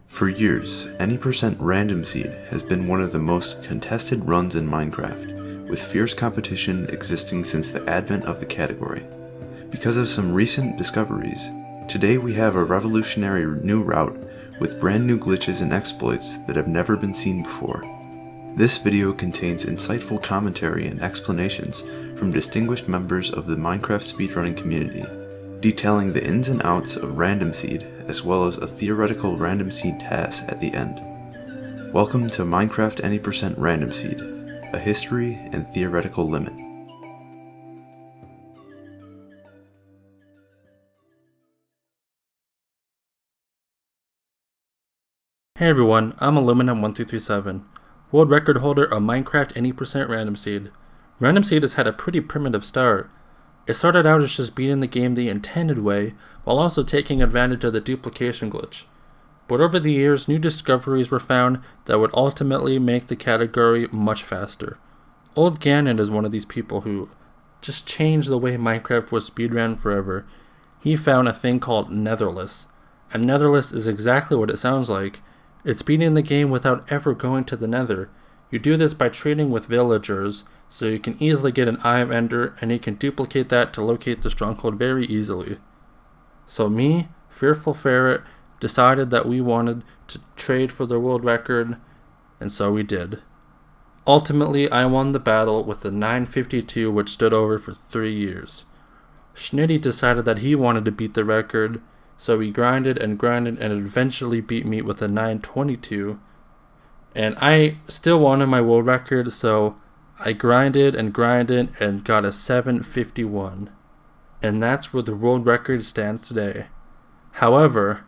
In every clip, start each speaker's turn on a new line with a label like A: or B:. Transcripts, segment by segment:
A: For years, any % random seed has been one of the most contested runs in Minecraft, with fierce competition existing since the advent of the category. Because of some recent discoveries, today we have a revolutionary new route with brand new glitches and exploits that have never been seen before. This video contains insightful commentary and explanations from distinguished members of the Minecraft speedrunning community, detailing the ins and outs of random seed, as well as a theoretical random seed task at the end. Welcome to Minecraft Any % Random Seed, a history and theoretical limit.
B: Hey everyone, I'm Aluminum1337, world record holder of Minecraft Any % Random Seed. Random Seed has had a pretty primitive start. It started out as just beating the game the intended way, while also taking advantage of the duplication glitch. But over the years, new discoveries were found that would ultimately make the category much faster. Old Ganon is one of these people who just changed the way Minecraft was speedrun forever. He found a thing called Netherless, and Netherless is exactly what it sounds like. It's beating the game without ever going to the Nether. You do this by trading with villagers, so you can easily get an Eye of Ender, and you can duplicate that to locate the stronghold very easily. So me, Fearful Ferret, decided that we wanted to trade for the world record, and so we did. Ultimately, I won the battle with a 952, which stood over for 3 years. Schnitty decided that he wanted to beat the record, so he grinded and eventually beat me with a 922. And I still wanted my world record, so I grinded and got a 751. And that's where the world record stands today. However,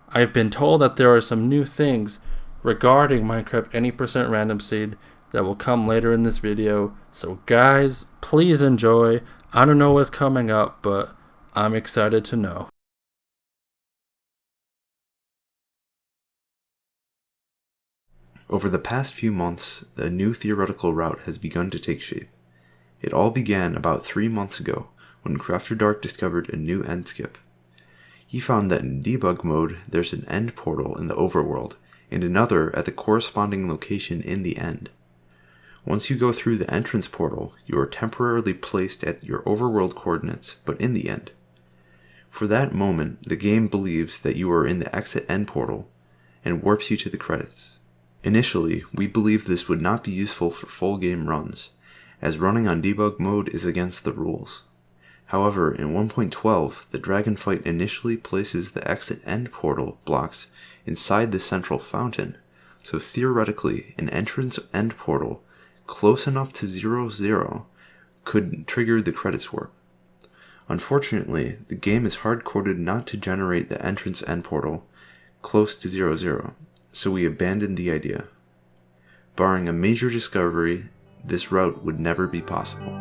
B: I've been told that there are some new things regarding Minecraft Any % Random Seed that will come later in this video. So guys, please enjoy. I don't know what's coming up, but I'm excited to know.
A: Over the past few months, a new theoretical route has begun to take shape. It all began about 3 months ago, when Crafter Dark discovered a new end skip. He found that in debug mode, there's an end portal in the overworld, and another at the corresponding location in the end. Once you go through the entrance portal, you are temporarily placed at your overworld coordinates, but in the end. For that moment, the game believes that you are in the exit end portal, and warps you to the credits. Initially, we believed this would not be useful for full game runs, as running on debug mode is against the rules. However, in 1.12, the Dragonfight initially places the exit end portal blocks inside the central fountain, so theoretically, an entrance end portal close enough to 0, could trigger the credits warp. Unfortunately, the game is hard-coded not to generate the entrance end portal close to 0, so we abandoned the idea. Barring a major discovery, this route would never be possible.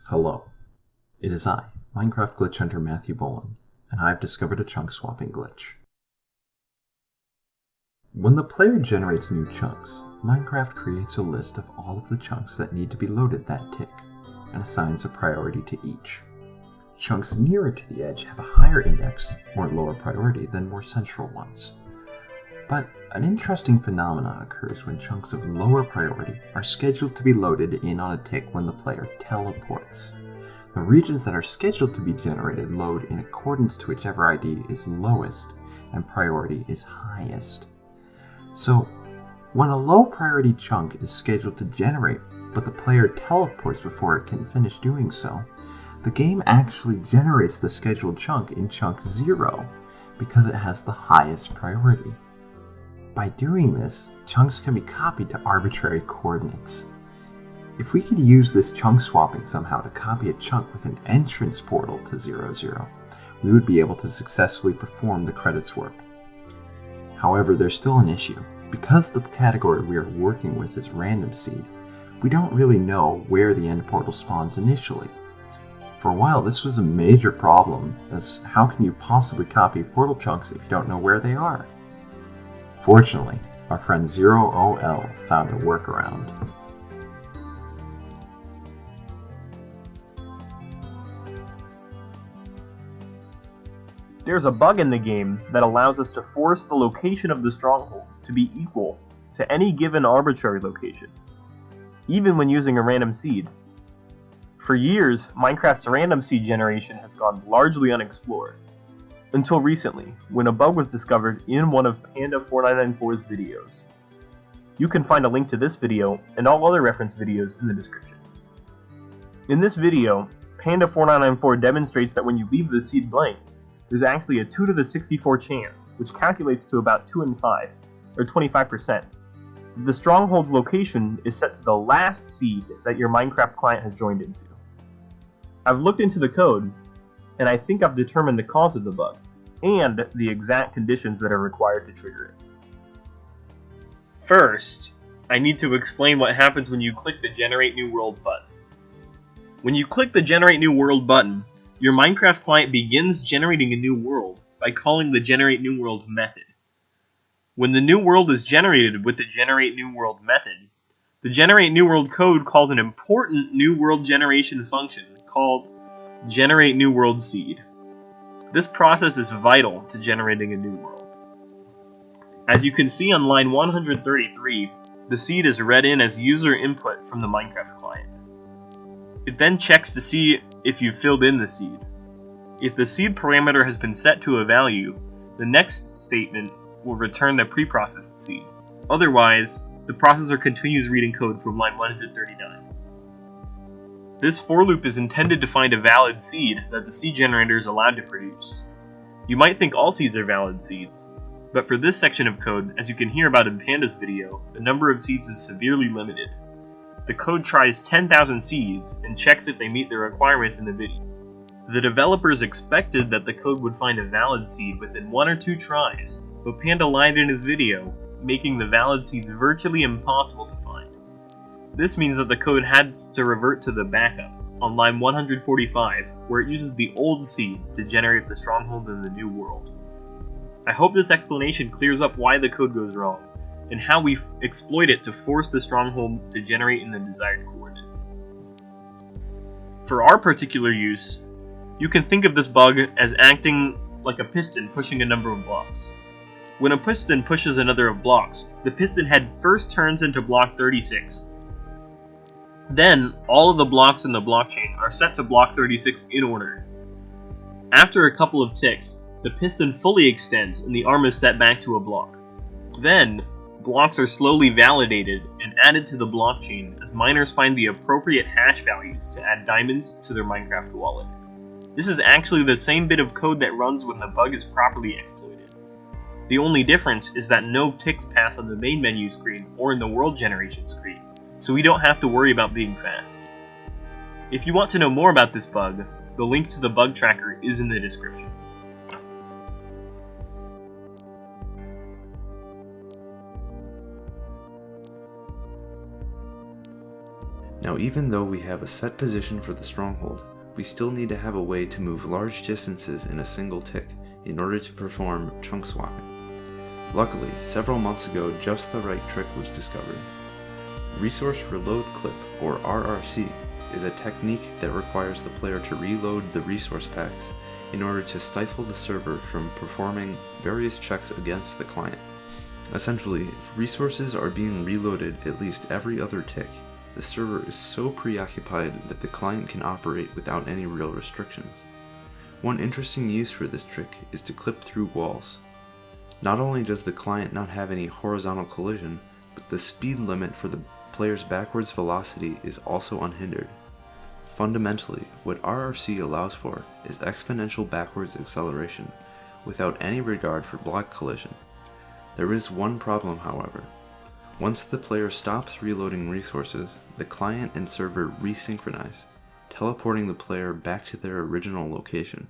C: Hello, it is I, Minecraft glitch hunter Matthew Boland, and I've discovered a chunk swapping glitch. When the player generates new chunks, Minecraft creates a list of all of the chunks that need to be loaded that tick, and assigns a priority to each. Chunks nearer to the edge have a higher index, or lower priority, than more central ones. But an interesting phenomenon occurs when chunks of lower priority are scheduled to be loaded in on a tick when the player teleports. The regions that are scheduled to be generated load in accordance to whichever ID is lowest and priority is highest. So, when a low priority chunk is scheduled to generate, but the player teleports before it can finish doing so, the game actually generates the scheduled chunk in chunk 0 because it has the highest priority. By doing this, chunks can be copied to arbitrary coordinates. If we could use this chunk swapping somehow to copy a chunk with an entrance portal to 0, we would be able to successfully perform the credits warp. However, there's still an issue. Because the category we are working with is random seed, we don't really know where the end portal spawns initially. For a while, this was a major problem, as how can you possibly copy portal chunks if you don't know where they are? Fortunately, our friend 0OL found a workaround.
D: There's a bug in the game that allows us to force the location of the stronghold to be equal to any given arbitrary location, even when using a random seed. For years, Minecraft's random seed generation has gone largely unexplored, until recently, when a bug was discovered in one of Panda4994's videos. You can find a link to this video and all other reference videos in the description. In this video, Panda4994 demonstrates that when you leave the seed blank, there's actually a 2 to the 64 chance, which calculates to about 2 in 5, or 25%. The stronghold's location is set to the last seed that your Minecraft client has joined into. I've looked into the code, and I think I've determined the cause of the bug, and the exact conditions that are required to trigger it. First, I need to explain what happens when you click the Generate New World button. When you click the Generate New World button, your Minecraft client begins generating a new world by calling the Generate New World method. When the new world is generated with the Generate New World method, the Generate New World code calls an important new world generation function called Generate New World Seed. This process is vital to generating a new world. As you can see on line 133, the seed is read in as user input from the Minecraft client. It then checks to see if you've filled in the seed. If the seed parameter has been set to a value, the next statement will return the preprocessed seed. Otherwise, the processor continues reading code from line 139. This for loop is intended to find a valid seed that the seed generator is allowed to produce. You might think all seeds are valid seeds, but for this section of code, as you can hear about in Panda's video, the number of seeds is severely limited. The code tries 10,000 seeds and checks if they meet the requirements in the video. The developers expected that the code would find a valid seed within 1 or 2 tries, but Panda lied in his video, making the valid seeds virtually impossible to find. This means that the code had to revert to the backup, on line 145, where it uses the old seed to generate the stronghold in the new world. I hope this explanation clears up why the code goes wrong, and how we exploit it to force the stronghold to generate in the desired coordinates. For our particular use, you can think of this bug as acting like a piston pushing a number of blocks. When a piston pushes another of blocks, the piston head first turns into block 36. Then, all of the blocks in the blockchain are set to block 36 in order. After a couple of ticks, the piston fully extends and the arm is set back to a block. Then, blocks are slowly validated and added to the blockchain as miners find the appropriate hash values to add diamonds to their Minecraft wallet. This is actually the same bit of code that runs when the bug is properly exploited. The only difference is that no ticks pass on the main menu screen or in the world generation screen, so we don't have to worry about being fast. If you want to know more about this bug, the link to the bug tracker is in the description.
A: Now, even though we have a set position for the stronghold, we still need to have a way to move large distances in a single tick in order to perform chunk swapping. Luckily, several months ago, just the right trick was discovered. Resource Reload Clip, or RRC, is a technique that requires the player to reload the resource packs in order to stifle the server from performing various checks against the client. Essentially, if resources are being reloaded at least every other tick, the server is so preoccupied that the client can operate without any real restrictions. One interesting use for this trick is to clip through walls. Not only does the client not have any horizontal collision, but the speed limit for the player's backwards velocity is also unhindered. Fundamentally, what RRC allows for is exponential backwards acceleration, without any regard for block collision. There is one problem, however. Once the player stops reloading resources, the client and server resynchronize, teleporting the player back to their original location.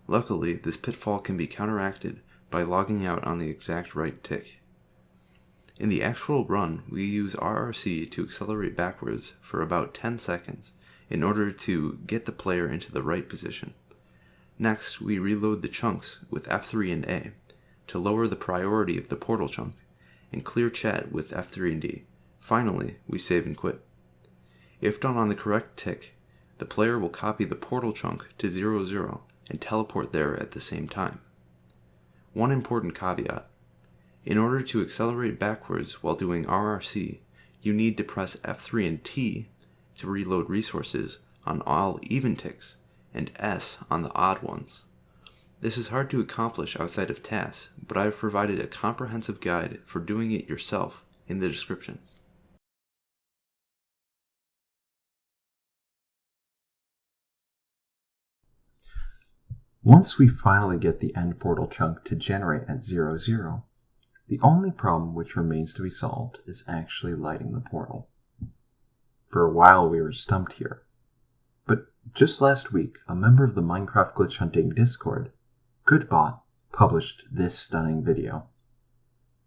A: Luckily, this pitfall can be counteracted by logging out on the exact right tick. In the actual run, we use RRC to accelerate backwards for about 10 seconds in order to get the player into the right position. Next, we reload the chunks with F3 and A to lower the priority of the portal chunk, and clear chat with F3 and D. Finally, we save and quit. If done on the correct tick, the player will copy the portal chunk to 0, 0 and teleport there at the same time. One important caveat. In order to accelerate backwards while doing RRC, you need to press F3 and T to reload resources on all even ticks and S on the odd ones. This is hard to accomplish outside of tasks, but I have provided a comprehensive guide for doing it yourself in the description.
C: Once we finally get the end portal chunk to generate at 0, 0, the only problem which remains to be solved is actually lighting the portal. For a while we were stumped here, but just last week a member of the Minecraft Glitch Hunting Discord, Goodbot, published this stunning video.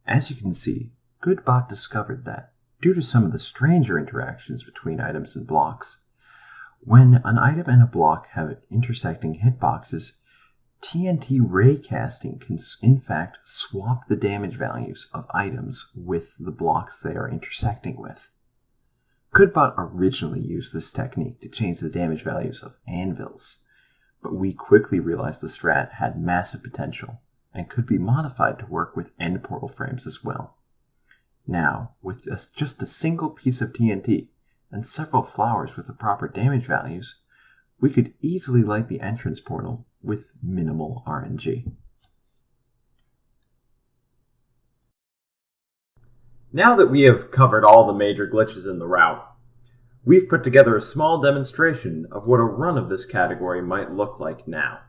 C: As you can see, Goodbot discovered that, due to some of the stranger interactions between items and blocks, when an item and a block have intersecting hitboxes, TNT raycasting can in fact swap the damage values of items with the blocks they are intersecting with. Goodbot originally used this technique to change the damage values of anvils, but we quickly realized the strat had massive potential and could be modified to work with end portal frames as well. Now, with just a single piece of TNT and several flowers with the proper damage values, we could easily light the entrance portal with minimal RNG. Now that we have covered all the major glitches in the route, we've put together a small demonstration of what a run of this category might look like now.